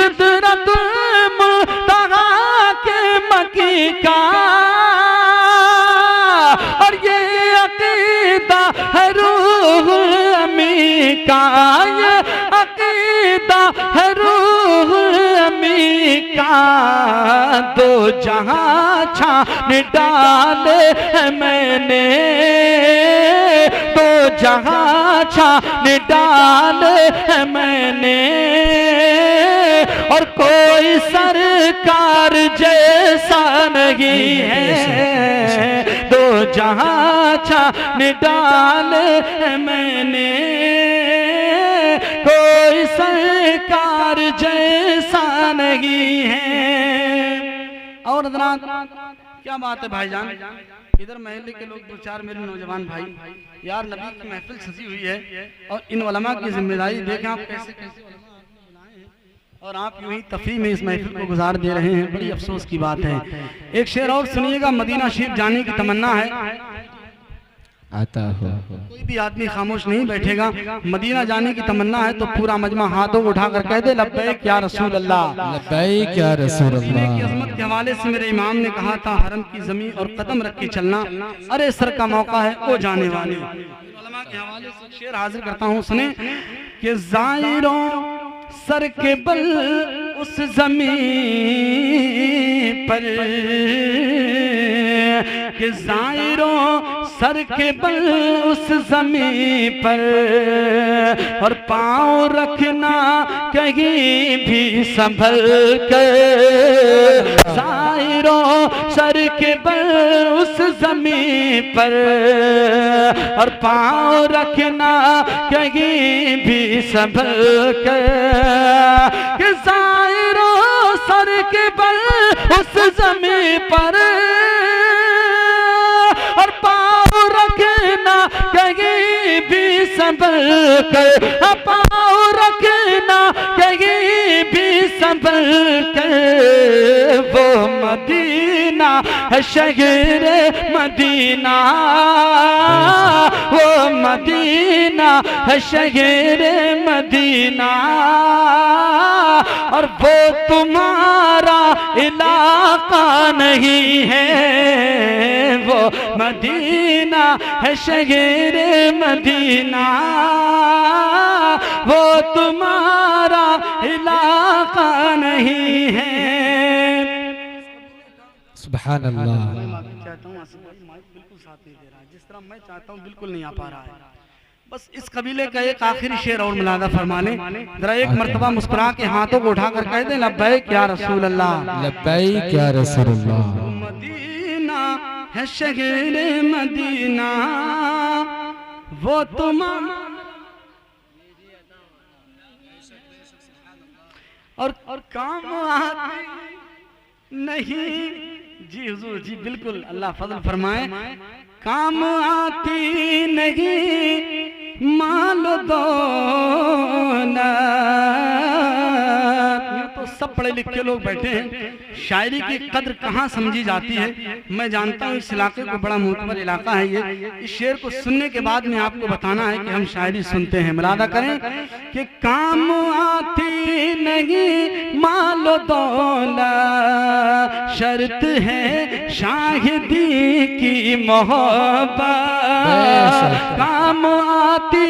सिदरतुल मुंतहा के मकी का, और ये अकीदा है रूहुल अमी का, ये अकीदा है रूहुल अमी का। दो जहां छान डाले है मैंने, दो जहां छान डाले है मैंने, और कोई सरकार जैसा नहीं है। दो जहां छान डाले है मैंने, कोई सरकार जैसा नहीं है। और क्या बात है भाईजान, इधर महल्ले के लोग दो चार मेरे नौजवान भाई यार, नबी की महफिल सजी हुई है और इन उलमा की जिम्मेदारी देखें आप कैसे कैसे और आप यूं ही तफरीह में इस महफिल को गुजार दे रहे हैं। बड़ी अफसोस की बात है। एक शेर और सुनिएगा, मदीना शरीफ जाने की तमन्ना है आता हो, कोई भी आदमी खामोश नहीं बैठेगा। मदीना जाने की तमन्ना है तो पूरा मजमा हाथों को उठाकर कह दे लब्बैक या रसूल अल्लाह, लब्बैक या रसूल अल्लाह। की अज़मत के हवाले से मेरे इमाम ने कहा था, हरम की ज़मीन और कदम रख के चलना, अरे सर का मौका है ओ जाने वाले। उलमा के हवाले से शेर हाजिर करता हूँ, सुने कि ज़ाहिरों सर के बल उस ज़मीन पर, कि ज़ाहिरों सर के बल उस ज़मीन पर, और पाँव रखना कहीं भी संभल कर। ज़ाहिरों सर के बल उस ज़मीन पर, और पाँव रखना कहीं भी संभल कर। कि ज़ाहिरों सर के बल उस ज़मीन पर, और पाँव रखना कहीं भी संभल कर, पाँव रखना कहीं भी संभल कर। वो मदीना है शहर मदीना, वो मदीना है शहर मदीना, और वो तुम्हारा इलाका नहीं है। वो मदीना है शहर मदीना, वो तुम्हारा इलाका नहीं है। सुभान अल्लाह। चाहता हूँ बिल्कुल साथ नहीं दे रहा है, जिस तरह मैं चाहता हूँ बिल्कुल नहीं आ पा रहा है। बस इस कबीले का एक आखिरी शेर और मुलादा फरमा लें जरा, एक मर्तबा मुस्कुरा के हाथों को उठाकर कह दे लब्बैक या रसूल अल्लाह, लब्बैक या रसूल अल्लाह। मदीना है शहर मदीना, वो तुम्हारा और काम आती नहीं। जी हुजूर जी बिल्कुल, अल्लाह फजल फरमाए। काम आती नहीं माल दौलत। तो सब पढ़े लिखे लोग बैठे हैं, शायरी की कद्र कहाँ समझी जाती है। मैं जानता हूँ इस इलाके को बड़ा मोतबर इलाका है ये। इस शेर को सुनने के बाद में आपको बताना है कि हम शायरी सुनते हैं। मुलादा करें कि काम आती नहीं माल दौलत, शर्त है शाहिदी की मोहब्बत। काम आती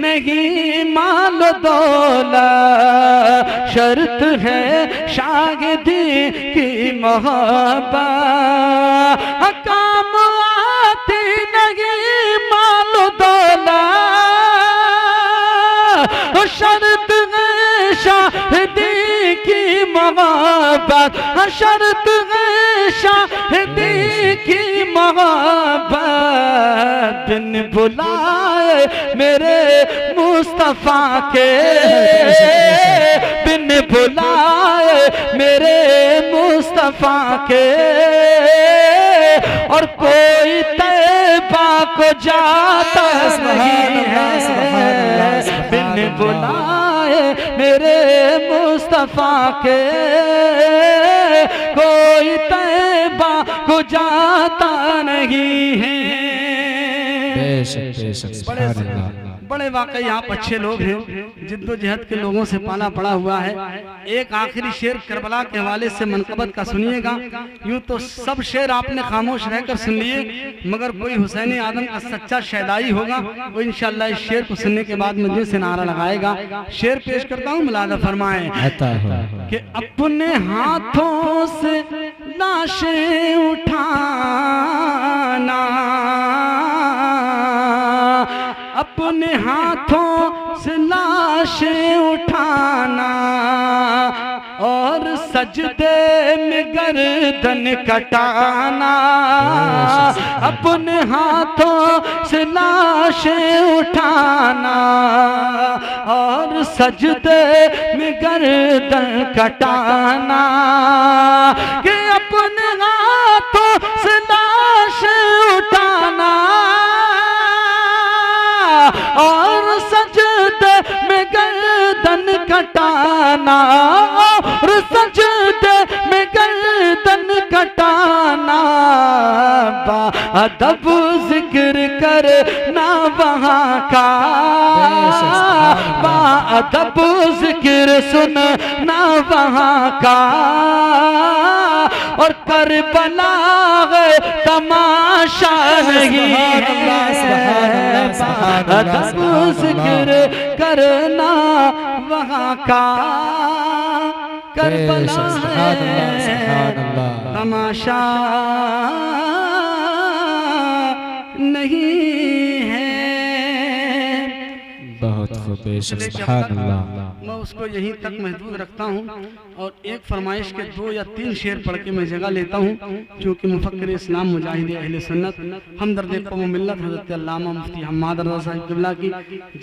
नहीं माल दौलत, शर्त है शाहिदी की मोहब्बत। काम आती नहीं माल दौलत, शर्त है शाहिदी की मोहब्बत। शर्त है शाहिदी की मोहब्बत। बिन बुलाए मेरे मुस्तफा के, बिन बुलाए मेरे मुस्तफा के, और कोई तैबा को जाता नहीं है। बिन बुलाए मेरे मुस्तफा के, कोई तैबा को जाता नहीं है। बेशक बेशक, सुभान अल्लाह। बड़े वाकई आप अच्छे लोग हैं, जिद्दोजहद के लोगों से पाला पड़ा हुआ है। एक आखिरी शेर करबला के हवाले से मनकबत का सुनिएगा। यूं तो सब शेर आपने खामोश रहकर सुन लिए, मगर कोई हुसैन आदम का सच्चा शहदाई होगा, वो इंशाअल्लाह इस शेर को सुनने के बाद मुझे से नारा लगाएगा। शेर पेश करता हूँ, मुलादा फरमाएं कि अपने हाथों से लाशें उठाना, अपने हाथों से लाशें उठाना और सजदे में गर्दन कटाना, अपने हाथों से लाशें उठाना और सजदे में गर्दन कटाना, कि अपने हाथों से लाशें उठाना और सजदे में गर्दन कटाना, और सजदे में गर्दन कटाना, बाअदब जिक्र करना वहाँ का, बाअदब जिक्र सुनना वहाँ का, और करबला तमाशा नहीं है, बाअदब जिक्र करना वहाँ का, करबला तमाशा नहीं है। बहुत खूब, सुभान अल्लाह। मैं उसको यहीं तक महदूद रखता हूँ और एक फरमाइश के 2 या 3 शेर पढ़ के मैं जगह लेता हूँ, क्योंकि मुफक्किर इस्लाम मुजाहिद अहले सुन्नत हमदर्द कौम मिल्लत हज़रत अल्लामा मुफ्ती हम्माद रज़ा साहिब क़िबला की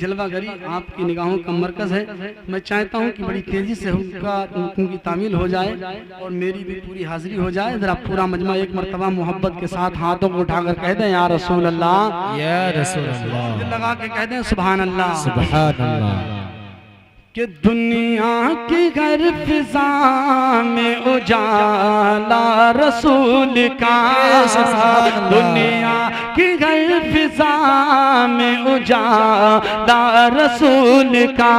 जलवागरी आपकी निगाहों का मरकज़ है। मैं चाहता हूँ कि बड़ी तेज़ी से हुक्म की तामील हो जाए और मेरी भी पूरी हाजिरी हो जाए। ज़रा पूरा मजमा एक मरतबा मोहब्बत के साथ हाथों को उठाकर कह दें, या रसूल अल्लाह, या रसूल अल्लाह, दिल लगा के कह दें सुभान अल्लाह, सुभान अल्लाह। कि दुनिया की हर फिजा में उजाला रसूल का, दुनिया की हर फिजा में उजाला रसूल का,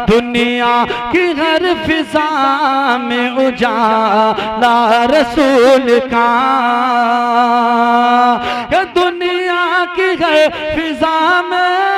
दुनिया की हर फिजा में उजाला रसूल का, दुनिया की हर फिजा में